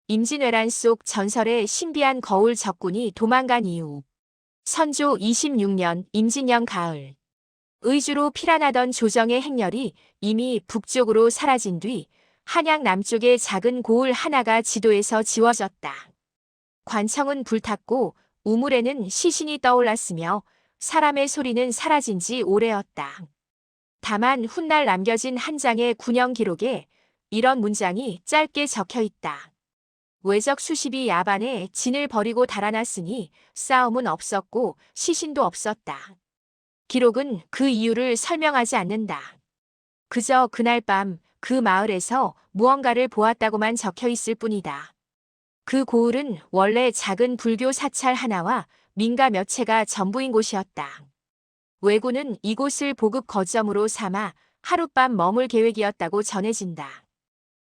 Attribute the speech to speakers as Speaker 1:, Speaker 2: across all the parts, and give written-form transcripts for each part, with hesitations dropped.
Speaker 1: 임진왜란 속 전설의 신비한 거울 적군이 도망간 이후 선조 26년 임진년 가을 의주로 피란하던 조정의 행렬이 이미 북쪽으로 사라진 뒤 한양 남쪽에 작은 고을 하나가 지도에서 지워졌다. 관청은 불탔고 우물에는 시신이 떠올랐으며 사람의 소리는 사라진 지 오래였다. 다만 훗날 남겨진 한 장의 군영 기록에 이런 문장이 짧게 적혀 있다. 외적 수십이 야반에 진을 버리고 달아났으니 싸움은 없었고 시신도 없었다. 기록은 그 이유를 설명하지 않는다. 그저 그날 밤 그 마을에서 무언가를 보았다고만 적혀 있을 뿐이다. 그 고을은 원래 작은 불교 사찰 하나와 민가 몇 채가 전부인 곳이었다. 왜군은 이곳을 보급 거점으로 삼아 하룻밤 머물 계획이었다고 전해진다.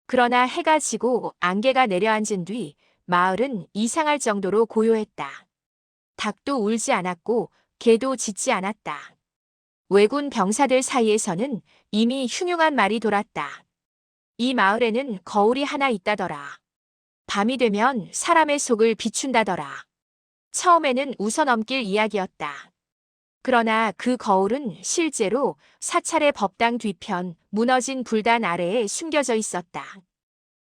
Speaker 1: 그러나 해가 지고 안개가 내려앉은 뒤 마을은 이상할 정도로 고요했다. 닭도 울지 않았고 개도 짖지 않았다. 왜군 병사들 사이에서는 이미 흉흉한 말이 돌았다. 이 마을에는 거울이 하나 있다더라. 밤이 되면 사람의 속을 비춘다더라. 처음에는 웃어넘길 이야기였다. 그러나 그 거울은 실제로 사찰의 법당 뒤편 무너진 불단 아래에 숨겨져 있었다.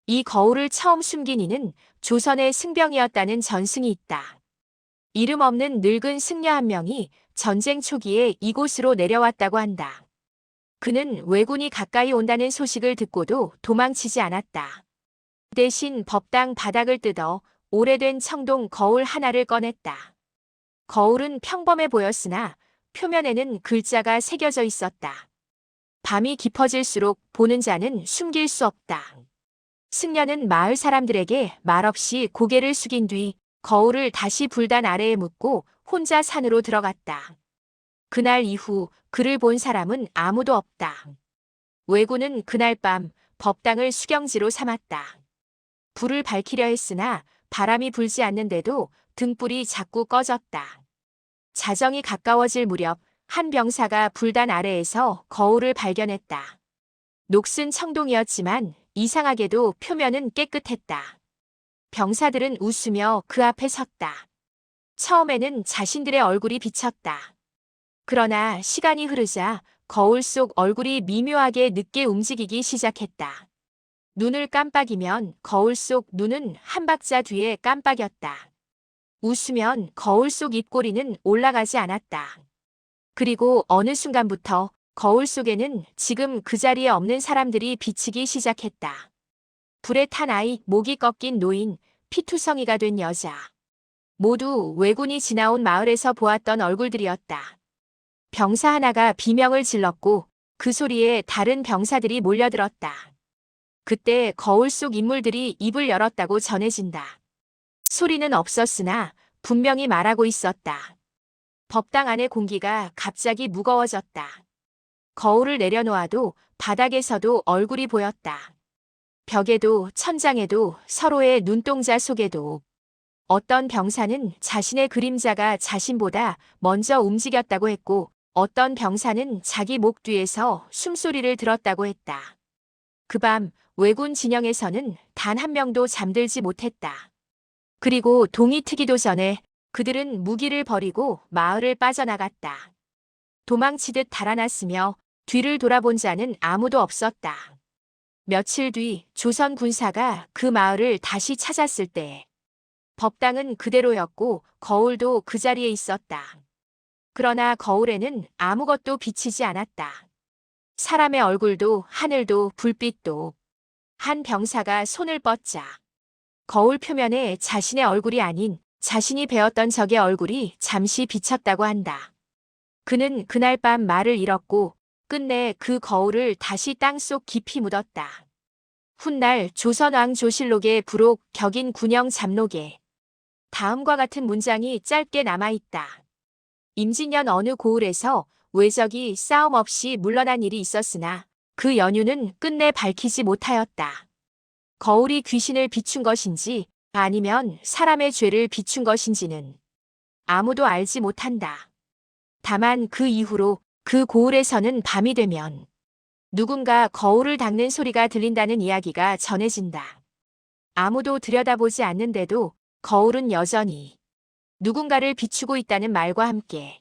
Speaker 1: 이 거울을 처음 숨긴 이는 조선의 승병이었다는 전승이 있다. 이름 없는 늙은 승려 한 명이 전쟁 초기에 이곳으로 내려왔다고 한다. 그는 왜군이 가까이 온다는 소식을 듣고도 도망치지 않았다. 대신 법당 바닥을 뜯어 오래된 청동 거울 하나를 꺼냈다. 거울은 평범해 보였으나 표면에는 글자가 새겨져 있었다. 밤이 깊어질수록 보는 자는 숨길 수 없다. 승려는 마을 사람들에게 말없이 고개를 숙인 뒤 거울을 다시 불단 아래에 묻고 혼자 산으로 들어갔다. 그날 이후 그를 본 사람은 아무도 없다. 왜군은 그날 밤 법당을 수경지로 삼았다. 불을 밝히려 했으나 바람이 불지 않는데도 등불이 자꾸 꺼졌다. 자정이 가까워질 무렵 한 병사가 불단 아래에서 거울을 발견했다. 녹슨 청동이었지만 이상하게도 표면은 깨끗했다. 병사들은 웃으며 그 앞에 섰다. 처음에는 자신들의 얼굴이 비쳤다. 그러나 시간이 흐르자 거울 속 얼굴이 미묘하게 늦게 움직이기 시작했다. 눈을 깜빡이면 거울 속 눈은 한 박자 뒤에 깜빡였다. 웃으면 거울 속 입꼬리는 올라가지 않았다. 그리고 어느 순간부터 거울 속에는 지금 그 자리에 없는 사람들이 비치기 시작했다. 불에 탄 아이, 목이 꺾인 노인, 피투성이가 된 여자. 모두 왜군이 지나온 마을에서 보았던 얼굴들이었다. 병사 하나가 비명을 질렀고 그 소리에 다른 병사들이 몰려들었다. 그때 거울 속 인물들이 입을 열었다고 전해진다. 소리는 없었으나 분명히 말하고 있었다. 법당 안의 공기가 갑자기 무거워졌다. 거울을 내려놓아도 바닥에서도 얼굴이 보였다. 벽에도 천장에도 서로의 눈동자 속에도 어떤 병사는 자신의 그림자가 자신보다 먼저 움직였다고 했고 어떤 병사는 자기 목 뒤에서 숨소리를 들었다고 했다. 그 밤 왜군 진영에서는 단 한 명도 잠들지 못했다. 그리고 동이 트기도 전에 그들은 무기를 버리고 마을을 빠져나갔다. 도망치듯 달아났으며 뒤를 돌아본 자는 아무도 없었다. 며칠 뒤 조선 군사가 그 마을을 다시 찾았을 때 법당은 그대로였고 거울도 그 자리에 있었다. 그러나 거울에는 아무것도 비치지 않았다. 사람의 얼굴도 하늘도 불빛도. 한 병사가 손을 뻗자 거울 표면에 자신의 얼굴이 아닌 자신이 베었던 적의 얼굴이 잠시 비쳤다고 한다. 그는 그날 밤 말을 잃었고 끝내 그 거울을 다시 땅속 깊이 묻었다. 훗날 조선왕 조실록의 부록 격인 군영 잡록에 다음과 같은 문장이 짧게 남아있다. 임진년 어느 고을에서 왜적이 싸움 없이 물러난 일이 있었으나 그 연유는 끝내 밝히지 못하였다. 거울이 귀신을 비춘 것인지 아니면 사람의 죄를 비춘 것인지는 아무도 알지 못한다. 다만 그 이후로 그 고을에서는 밤이 되면 누군가 거울을 닦는 소리가 들린다는 이야기가 전해진다. 아무도 들여다보지 않는데도 거울은 여전히 누군가를 비추고 있다는 말과 함께